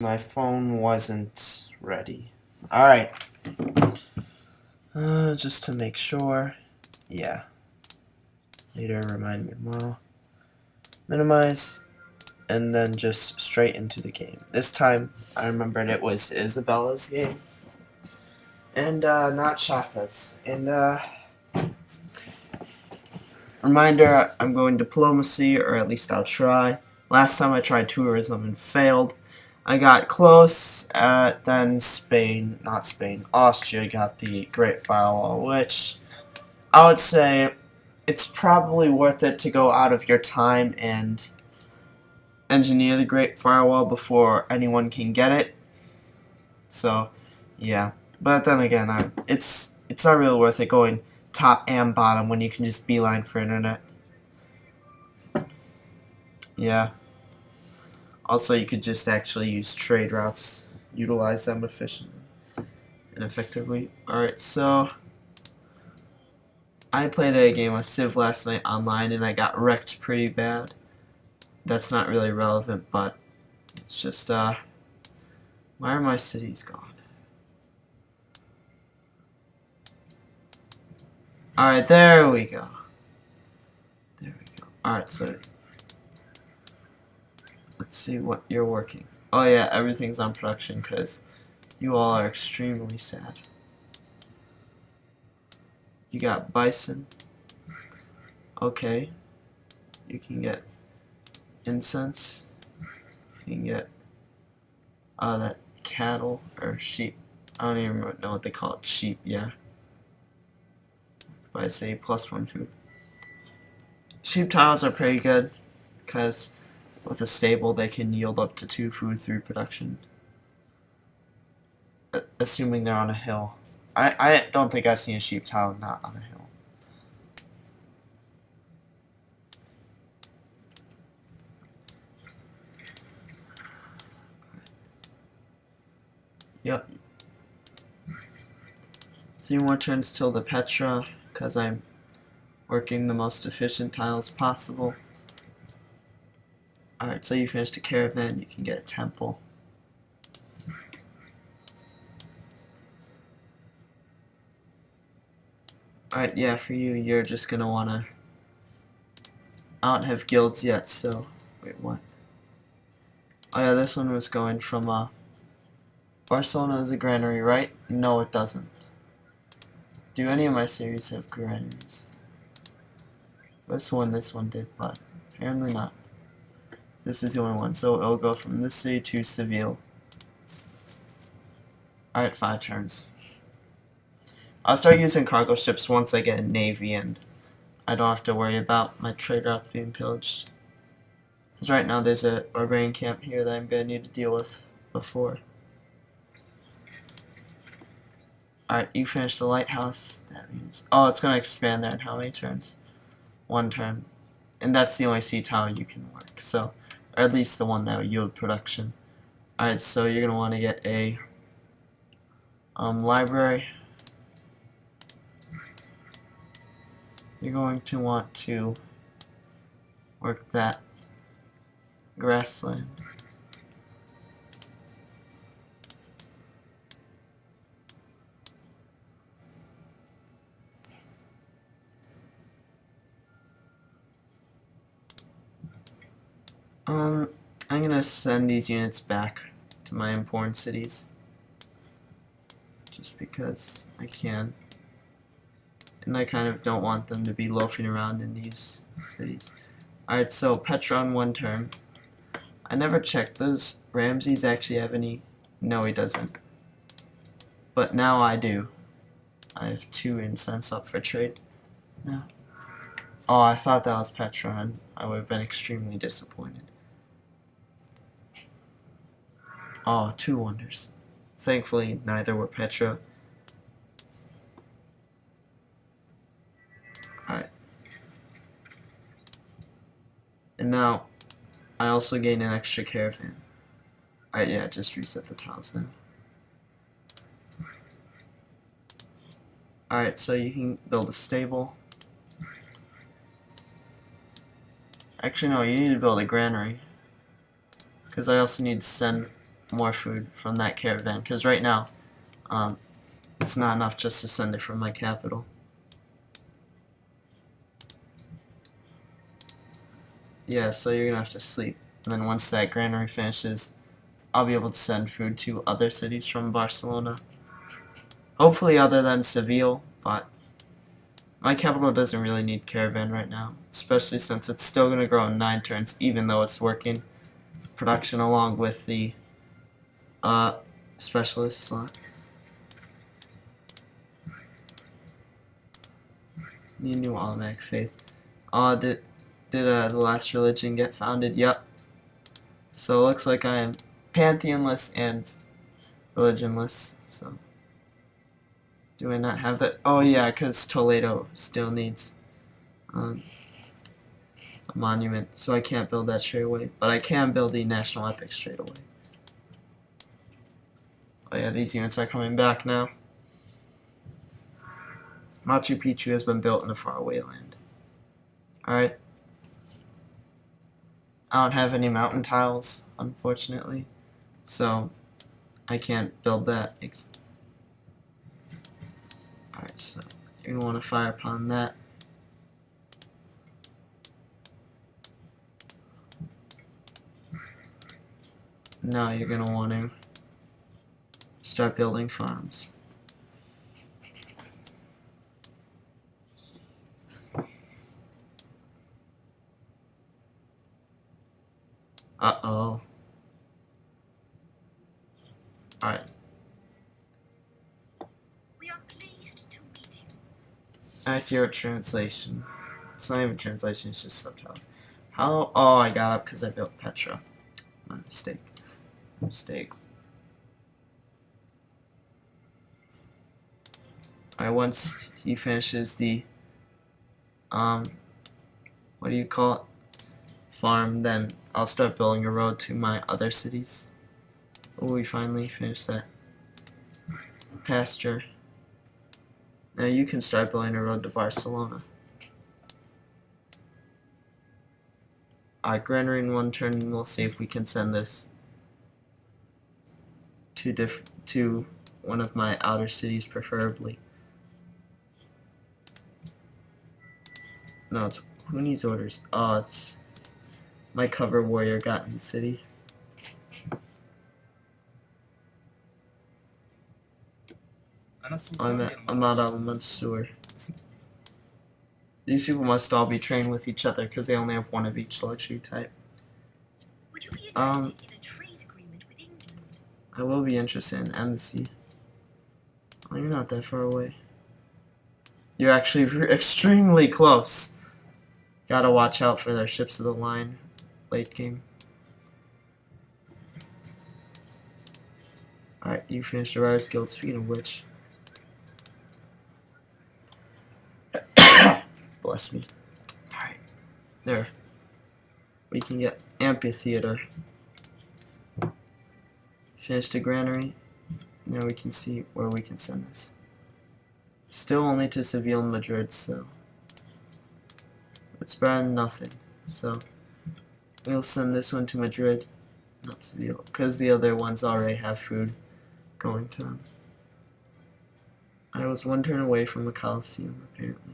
My phone wasn't ready. Alright. Just to make sure. Yeah. Later, remind me tomorrow. Minimize. And then just straight into the game. This time, I remembered it was Isabella's game. And, not Shaka's. And, reminder, I'm going diplomacy, or at least I'll try. Last time I tried tourism and failed. I got close, then Spain, not Spain, Austria got the Great Firewall, which I would say it's probably worth it to go out of your time and engineer the Great Firewall before anyone can get it. So, yeah. But then again, it's not really worth it going top and bottom when you can just beeline for internet. Yeah. Also, you could just actually use trade routes, utilize them efficiently and effectively. Alright, so I played a game of Civ last night online and I got wrecked pretty bad. That's not really relevant, but it's just, why are my cities gone? Alright, there we go. There we go. Alright, so let's see what you're working. Oh yeah, everything's on production because you all are extremely sad. You got bison. Okay. You can get incense. You can get that cattle or sheep. I don't even know what they call it. Sheep, yeah. But I say +1 food. Sheep tiles are pretty good because with a stable they can yield up to 2 food through production. Assuming they're on a hill. I don't think I've seen a sheep tile not on a hill. Yep. 3 more turns till the Petra, because I'm working the most efficient tiles possible. Alright, so you finished a caravan, you can get a temple. Alright, yeah, for you, you're just gonna wanna... I don't have guilds yet, so... Wait, what? Oh yeah, this one was going from, Barcelona is a granary, right? No, it doesn't. Do any of my series have granaries? This one did, but apparently not. This is the only one, so it'll go from this city to Seville. Alright, 5 turns. I'll start using cargo ships once I get a navy and I don't have to worry about my trade route being pillaged. Because right now there's a barbarian camp here that I'm going to need to deal with before. Alright, you finished the lighthouse. That means... Oh, it's going to expand there in how many turns? 1 turn. And that's the only sea tower you can work. So, or at least the one that will yield production. Alright, so you're going to want to get a library. You're going to want to work that grassland. I'm gonna send these units back to my important cities. Just because I can. And I kind of don't want them to be loafing around in these cities. Alright, so Petra on 1 turn. I never checked, those Ramses actually have any... No, he doesn't. But now I do. I have 2 incense up for trade now. Oh, I thought that was Petra, and I would have been extremely disappointed. Oh, 2 wonders. Thankfully, neither were Petra. Alright. And now, I also gain an extra caravan. Alright, yeah, just reset the tiles now. Alright, so you can build a stable. Actually, no, you need to build a granary. Because I also need to send more food from that caravan, because right now it's not enough just to send it from my capital. Yeah, so you're gonna have to sleep. And then once that granary finishes, I'll be able to send food to other cities from Barcelona. Hopefully other than Seville, but my capital doesn't really need caravan right now, especially since it's still gonna grow in 9 turns, even though it's working production along with the specialist slot. Need a new automatic faith. Did the last religion get founded? Yep. So it looks like I am pantheonless and religionless. So do I not have that? Oh yeah, because Toledo still needs a monument, so I can't build that straight away. But I can build the national epic straight away. Oh yeah, these units are coming back now. Machu Picchu has been built in a faraway land. Alright. I don't have any mountain tiles, unfortunately, so I can't build that. Alright, so you're going to want to fire upon that. Now you're going to want to start building farms. Uh-oh. Alright. We are pleased to meet you. Accurate translation. It's not even translation, it's just subtitles. How? Oh, I got up because I built Petra. My mistake. Mistake. Alright, once he finishes the, what do you call it? Farm, then I'll start building a road to my other cities. Oh, we finally finished that. Pasture. Now you can start building a road to Barcelona. Alright, granary in 1 turn, and we'll see if we can send this to one of my outer cities, preferably. No, who needs orders? Oh, it's my cover warrior got in the city. I'm at Ahmad al-Mansur. These people must all be trained with each other because they only have 1 of each luxury type. Would you be interested in a trade agreement with England? I will be interested in embassy. Oh, you're not that far away. You're actually extremely close. Gotta watch out for their ships of the line late game. Alright, you finished your Rise Guild, speaking of which. Bless me. Alright, there. We can get amphitheater. Finished a granary. Now we can see where we can send this. Still only to Seville and Madrid, so it's better than nothing. So we'll send this one to Madrid, not Seville, because the other ones already have food going to them. I was 1 turn away from a Colosseum, apparently.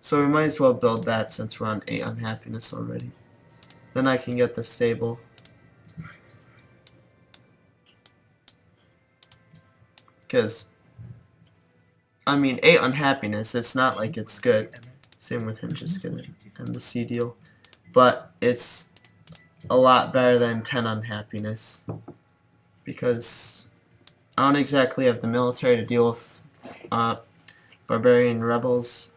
So we might as well build that since we're on 8 unhappiness already. Then I can get the stable. Because, I mean, 8 unhappiness, it's not like it's good. Same with him, just gonna end the C deal. But it's a lot better than 10 unhappiness. Because I don't exactly have the military to deal with barbarian rebels.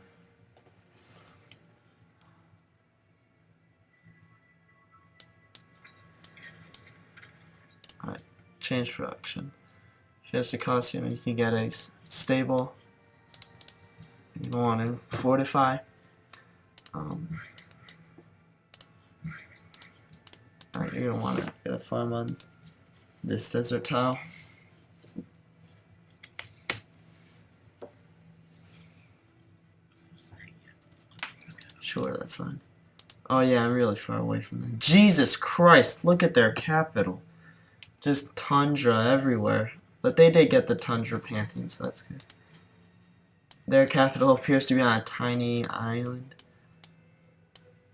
Alright, change production. Finish the Colosseum and you can get a stable. You want to fortify. Alright, you're going to want to get a farm on this desert tile. Sure, that's fine. Oh yeah, I'm really far away from them. Jesus Christ, look at their capital. Just tundra everywhere. But they did get the tundra pantheon, so that's good. Their capital appears to be on a tiny island.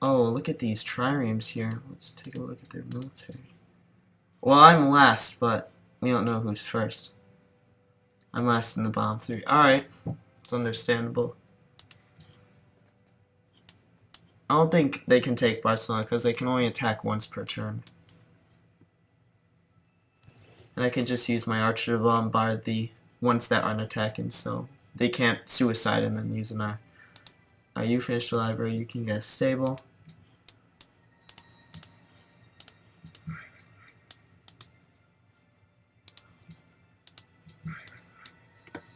Oh, look at these triremes here. Let's take a look at their military. Well, I'm last, but we don't know who's first. I'm last in the bottom 3. Alright, it's understandable. I don't think they can take Barcelona because they can only attack once per turn. And I can just use my archer to bombard the ones that aren't attacking, so they can't suicide and then use an R. You finish the library, you can get stable.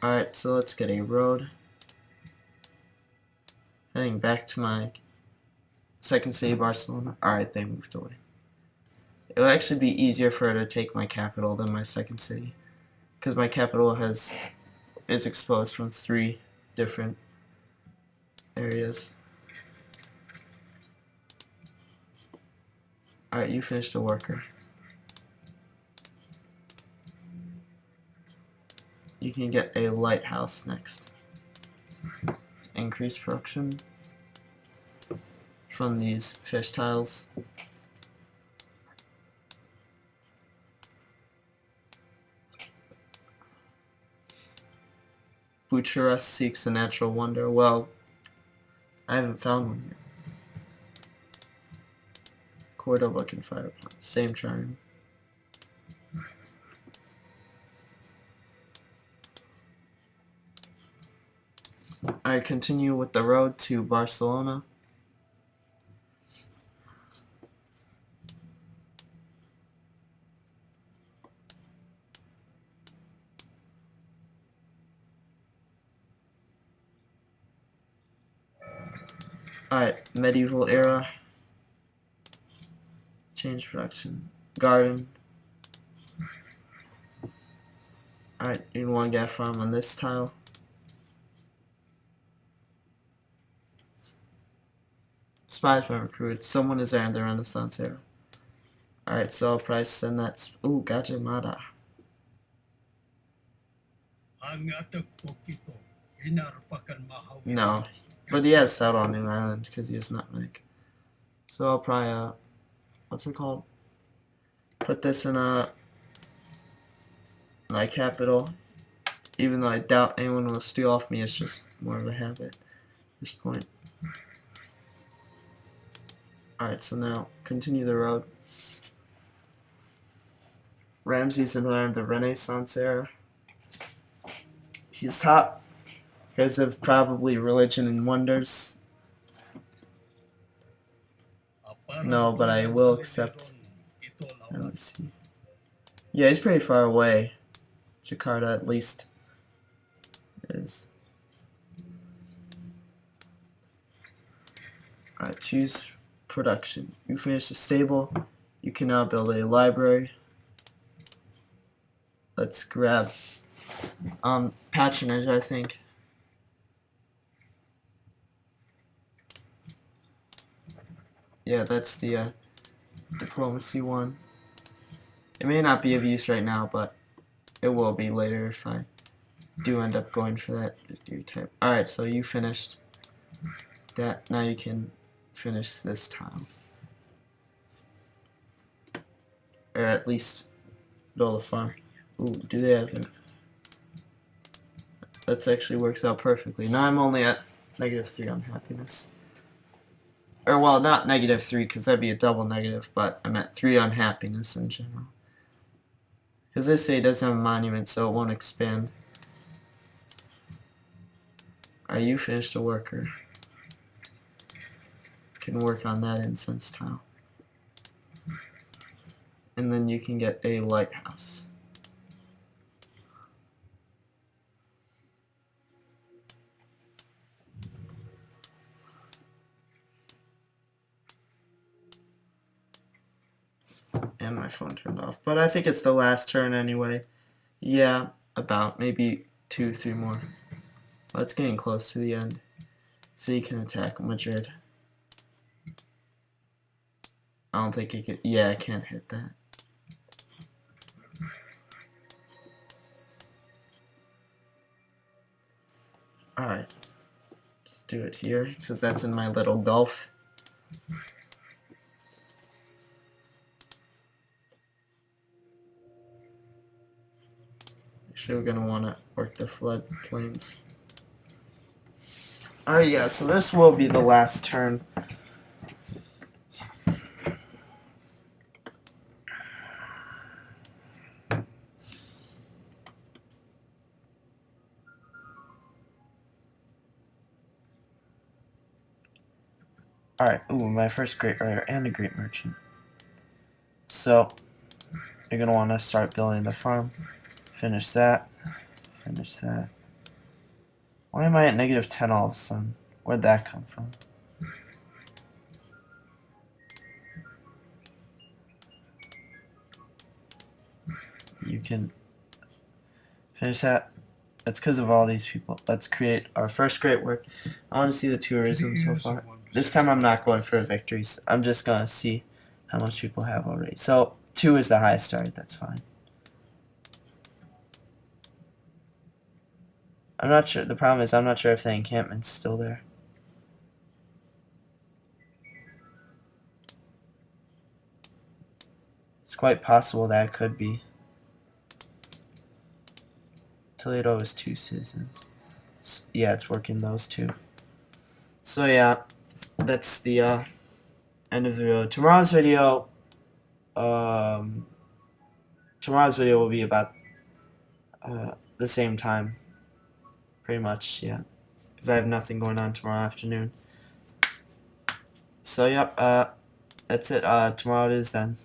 Alright, so let's get a road. Heading back to my second city, Barcelona. Alright, they moved away. It'll actually be easier for her to take my capital than my second city, because my capital is exposed from 3 different areas. Alright, you finished a worker. You can get a lighthouse next. Increase production from these fish tiles. Bucharest seeks a natural wonder. Well, I haven't found one yet. Cordoba can fire upon. Same charm. I continue with the road to Barcelona. Alright, medieval era. Change production. Garden. Alright, you want to get a farm on this tile. Spies were recruited. Someone is there in the Renaissance era. Alright, so I'll probably send that. Ooh, Gajamada. No, but he has settled on New Island because he has nutmeg. So I'll probably, what's it called? Put this in my capital. Even though I doubt anyone will steal off me, it's just more of a habit at this point. Alright, so now continue the road. Ramses in the Renaissance era. He's top because of probably religion and wonders. No, but I will accept. Let me see. Yeah, he's pretty far away. Jakarta, at least, is. Alright, choose production. You finish the stable. You can now build a library. Let's grab patronage, I think. Yeah, that's the diplomacy one. It may not be of use right now, but it will be later if I do end up going for that type. Alright, so you finished that. Now you can finish this tile. Or at least build a farm. Ooh, do they have it? That actually works out perfectly. Now I'm only at -3 on happiness. Or, well, not -3, because that'd be a double negative, but I'm at 3 on happiness in general. Because this city doesn't have a monument, so it won't expand. Alright, you finished a worker. Can work on that incense tile. And then you can get a lighthouse. And my phone turned off. But I think it's the last turn anyway. Yeah, about maybe 2-3 more. Well, it's getting close to the end. So you can attack Madrid. I don't think it could. Yeah, I can't hit that. Alright. Let's do it here, because that's in my little gulf. Actually, we're going to want to work the floodplains. Alright, yeah, so this will be the last turn. Alright, ooh, my first great writer and a great merchant. So, you're going to want to start building the farm. Finish that. Finish that. Why am I at negative 10 all of a sudden? Where'd that come from? You can finish that. That's because of all these people. Let's create our first great work. I want to see the tourism so far. This time I'm not going for victories. I'm just going to see how much people have already. So 2 is the highest start. That's fine. I'm not sure. The problem is I'm not sure if the encampment's still there. It's quite possible that it could be. Toledo is 2 citizens. Yeah, it's working those 2. So yeah, that's the end of the video. Tomorrow's video will be about the same time. Pretty much, yeah. Because I have nothing going on tomorrow afternoon. So yep, that's it. Tomorrow it is then.